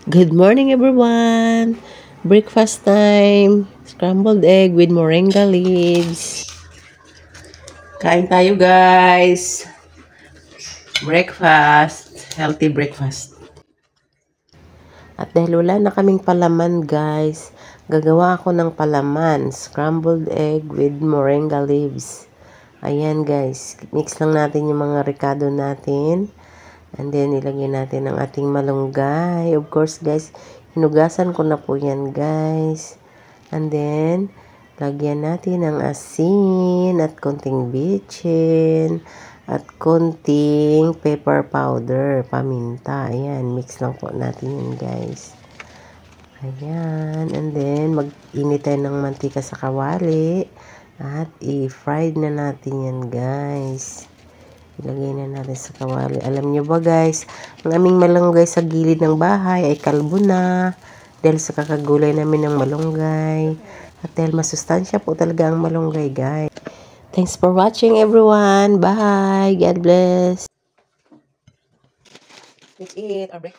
Good morning, everyone! Breakfast time. Scrambled egg with moringa leaves. Kain tayo, guys. Breakfast. Healthy breakfast. At dahil wala na kaming palaman, guys, gagawa ako ng palaman. Scrambled egg with moringa leaves. Ayan, guys. Mix lang natin yung mga ricado natin. And then, ilagay natin ang ating malunggay. Of course, guys, hinugasan ko na po yan, guys. And then, lagyan natin ng asin at konting bitchin at konting pepper powder, paminta. Ayan, mix lang po natin yun, guys. Ayan, and then, mag-init tayo ng mantika sa kawali at i-fried na natin yan, guys. Ilagay na natin sa kawali. Alam nyo ba, guys, ang aming malunggay sa gilid ng bahay ay kalbo na dahil sa kakagulay namin ng malunggay. At dahil masustansya po talaga ang malunggay, guys. Thanks for watching, everyone. Bye. God bless. Let's eat our breakfast.